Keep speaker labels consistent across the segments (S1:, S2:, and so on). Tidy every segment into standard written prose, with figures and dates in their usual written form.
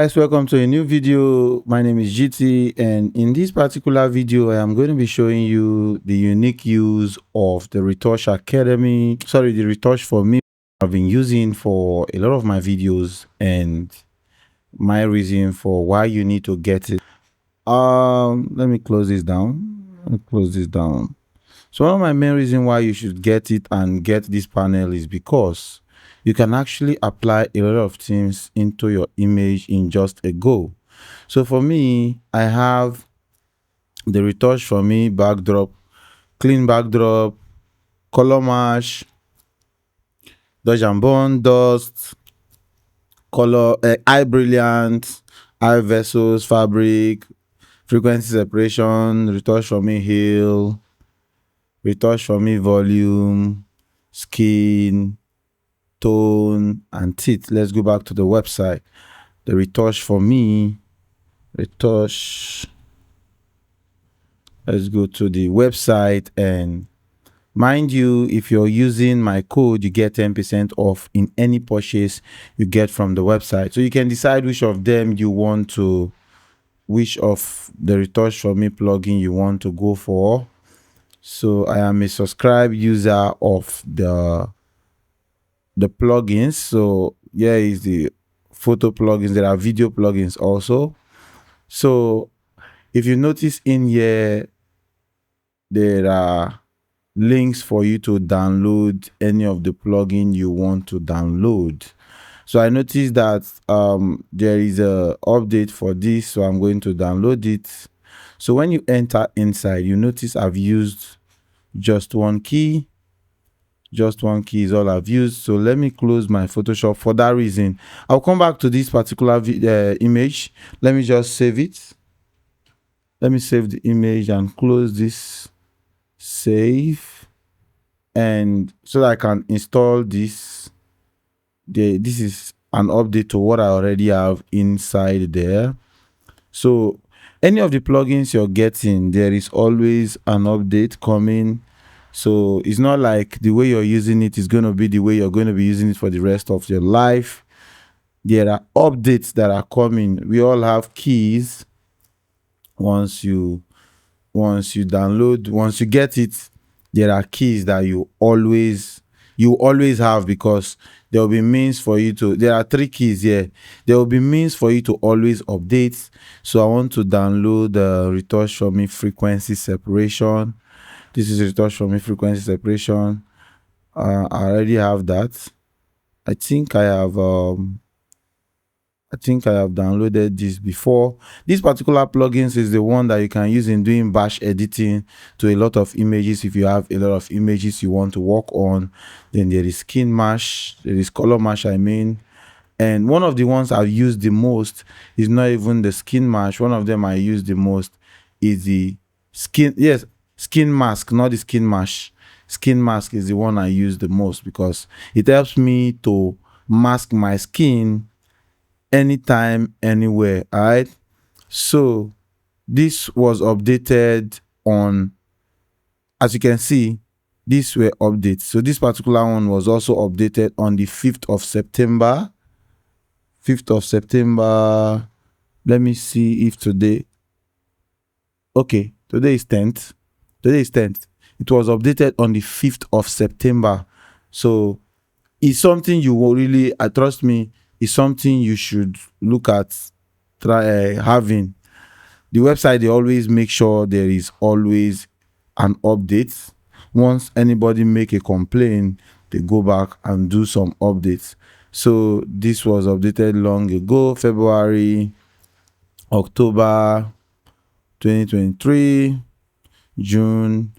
S1: Guys, welcome to a new video. My name is Geetee, and in this particular video I am going to be showing you the unique use of the RETOUCH4ME I've been using for a lot of my videos and my reason for why you need to get it. Let me close this down. So one of my main reasons why you should get it and get this panel is because you can actually apply a lot of things into your image in just a go. So for me, I have the RETOUCH4ME backdrop, clean backdrop, color match, dodge and burn, dust, color, eye brilliant, eye vessels, fabric, frequency separation, RETOUCH4ME heal, RETOUCH4ME volume, skin, tone, and teeth. Let's go back to the website. The RETOUCH4ME, retouch. Let's go to the website, and mind you, if you're using my code, you get 10% off in any purchase you get from the website. So you can decide which of them you want to, which of the RETOUCH4ME plugin you want to go for. So I am a subscribed user of the plugins. So here is the photo plugins. There are video plugins also. So if you notice in here, there are links for you to download any of the plugin you want to download. So I noticed that there is a update for this, so I'm going to download it. So when you enter inside, you notice I've used just one key. Just one key is all I've used. So let me close my Photoshop. For that reason, I'll come back to this particular image. Let me just save it. Let me save the image and close this. Save. And so that I can install this. This is an update to what I already have inside there. So any of the plugins you're getting, there is always an update coming. So it's not like the way you're using it is going to be the way you're going to be using it for the rest of your life. There are updates that are coming. We all have keys. Once you download, once you get it, there are keys that you always have, because there will be means for you to, there are 3 keys here. There will be means for you to always update. So I want to download the RETOUCH4ME frequency separation. This is RETOUCH4ME frequency separation. I already have that. I think I have downloaded this before. This particular plugins is the one that you can use in doing batch editing to a lot of images. If you have a lot of images you want to work on, then there is skin mash, there is color mash, I mean. And one of the ones I've used the most is not even the skin mash. One of them I use the most is the skin mask, not the skin mash. Skin mask is the one I use the most because it helps me to mask my skin anytime, anywhere. All right. So this was updated on, as you can see, these were updates. So this particular one was also updated on the 5th of September. 5th of September. Let me see if today. Okay, today is 10th. Today is 10th. It was updated on the 5th of September. So it's something you will really, trust me, it's something you should look at having. The website, they always make sure there is always an update. Once anybody make a complaint, they go back and do some updates. So this was updated long ago, February, October 2023, June.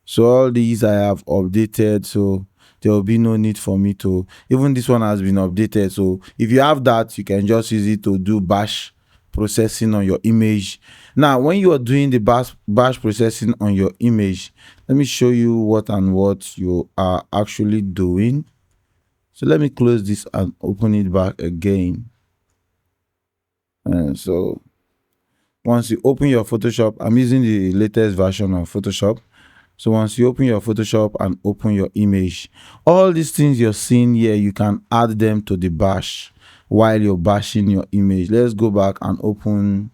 S1: So all these I have updated, so there will be no need for me to, even this one has been updated. So if you have that, you can just use it to do batch processing on your image. Now when you are doing the batch processing on your image, let me show you what you are actually doing. So let me close this and open it back again. And so once you open your Photoshop, I'm using the latest version of Photoshop. So once you open your Photoshop and open your image, all these things you're seeing here, you can add them to the batch while you're bashing your image. Let's go back and open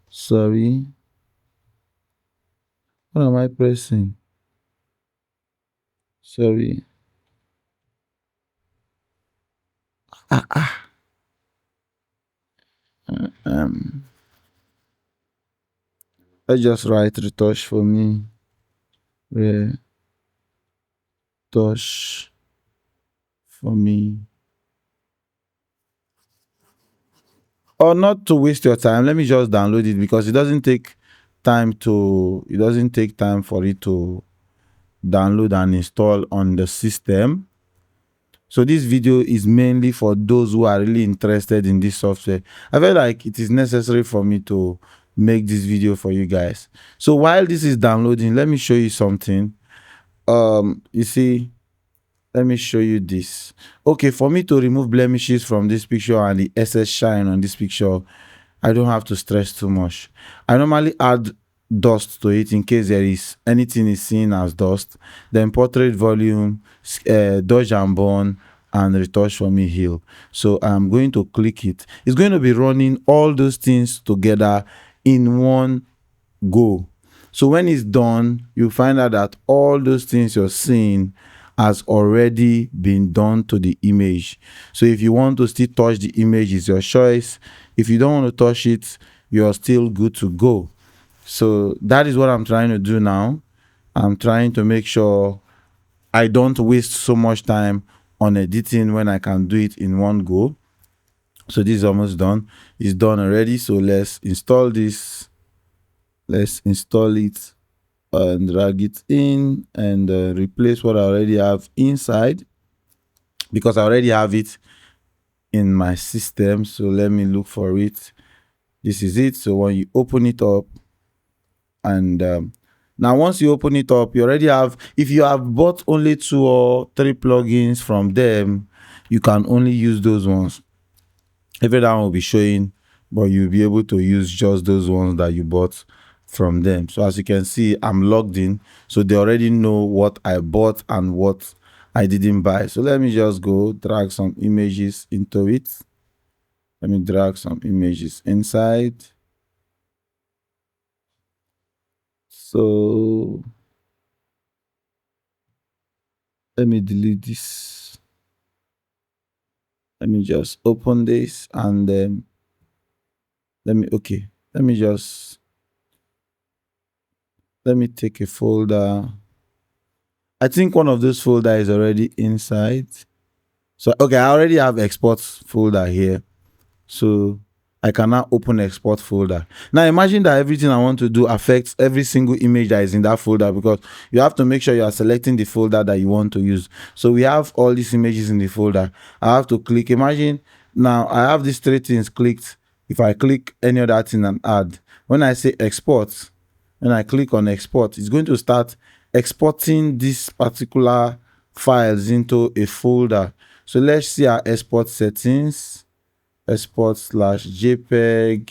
S1: sorry, what am I pressing? Sorry. Um let's just write retouch for me. Retouch for me. Or not to waste your time, let me just download it, because it doesn't take time for it to download and install on the system. So this video is mainly for those who are really interested in this software. I feel like it is necessary for me to make this video for you guys. So while this is downloading, let me show you something. You see, let me show you this. Okay, for me to remove blemishes from this picture and the excess shine on this picture, I don't have to stress too much. I normally add dust to it in case there is anything is seen as dust. Then portrait volume, dodge and burn, and retouch4me heal. So I'm going to click it. It's going to be running all those things together in one go. So when it's done, you find out that all those things you're seeing has already been done to the image. So if you want to still touch the image, it's your choice. If you don't want to touch it, you're still good to go. So that is what I'm trying to do now. I'm trying to make sure I don't waste so much time on editing when I can do it in one go. So this is almost done. It's done already. So let's install this. Let's install it and drag it in and replace what I already have inside, because I already have it in my system. So let me look for it. This is it. So when you open it up, and now once you open it up, you already have, if you have bought only 2 or 3 plugins from them, you can only use those ones. Every time will be showing, but you'll be able to use just those ones that you bought from them. So as you can see, I'm logged in, so they already know what I bought and what I didn't buy. So let me just go drag some images into it. Let me drag some images inside. So let me delete this. Let me just open this, and then let me take a folder. I think one of those folder is already inside. So okay, I already have export folder here. So I can now open export folder. Now imagine that everything I want to do affects every single image that is in that folder, because you have to make sure you are selecting the folder that you want to use. So we have all these images in the folder. I have to click. Imagine now I have these 3 things clicked. If I click any other thing and add, when I say export, when I click on export, it's going to start exporting these particular files into a folder. So let's see our export settings. Export/JPEG.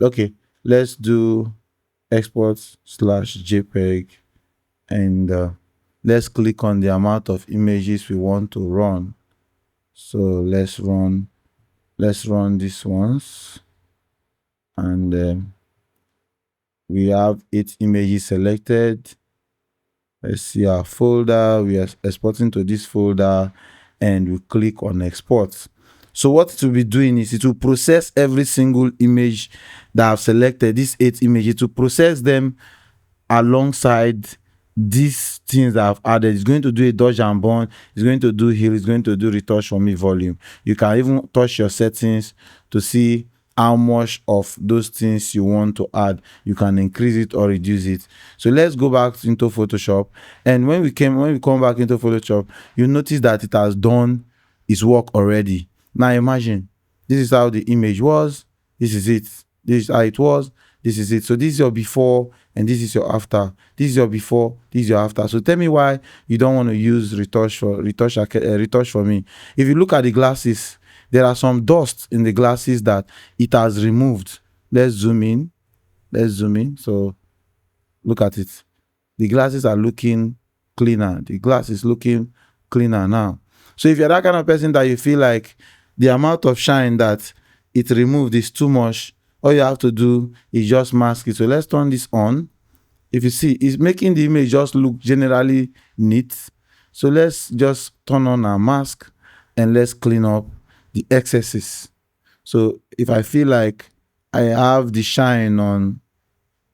S1: Okay, let's do export/JPEG, and let's click on the amount of images we want to run. So let's run these ones, and we have 8 images selected. Let's see our folder. We are exporting to this folder, and we click on export. So what it will be doing is it will process every single image that I've selected, these 8 images, to process them alongside these things that I've added. It's going to do a dodge and burn, it's going to do heal, it's going to do retouch4me volume. You can even touch your settings to see how much of those things you want to add. You can increase it or reduce it. So let's go back into Photoshop, and when we come back into Photoshop, you notice that it has done its work already. Now imagine this is how the image was, this is it, this is how it was, this is it. So this is your before and this is your after. This is your before, this is your after. So tell me why you don't want to use retouch4me. If you look at the glasses, there are some dust in the glasses that it has removed. Let's zoom in. So look at it. The glasses are looking cleaner. The glass is looking cleaner now. So if you're that kind of person that you feel like the amount of shine that it removed is too much, all you have to do is just mask it. So let's turn this on. If you see, it's making the image just look generally neat. So let's just turn on our mask and let's clean up the excesses. So if I feel like I have the shine on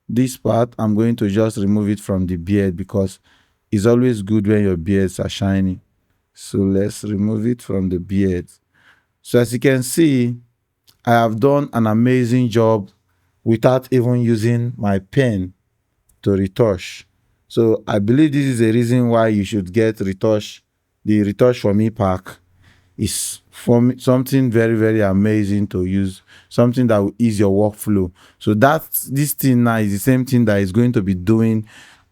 S1: this part, I'm going to just remove it from the beard, because it's always good when your beards are shiny. So let's remove it from the beard. So as you can see, I have done an amazing job without even using my pen to retouch. So I believe this is the reason why you should get retouch. The RETOUCH4ME pack is something very, very amazing to use, something that will ease your workflow. So this thing now is the same thing that is going to be doing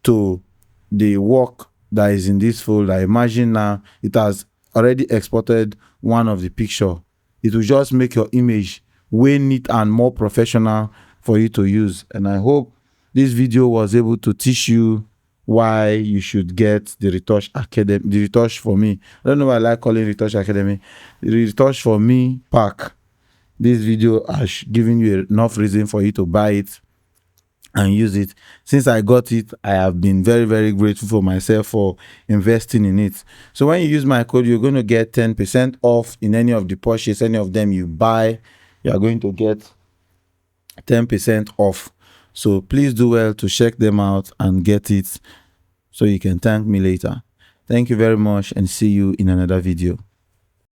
S1: to the work that is in this folder. Imagine now it has already exported one of the picture. It will just make your image way neat and more professional for you to use. And I hope this video was able to teach you why you should get the Retouch Academy, the RETOUCH4ME. I don't know why I like calling Retouch Academy. The RETOUCH4ME pack. This video has given you enough reason for you to buy it and use it. Since I got it, I have been very, very grateful for myself for investing in it. So when you use my code, you're going to get 10% off in any of the purchases. Any of them you buy, you are going to get 10% off. So please do well to check them out and get it so you can thank me later. Thank you very much, and see you in another video.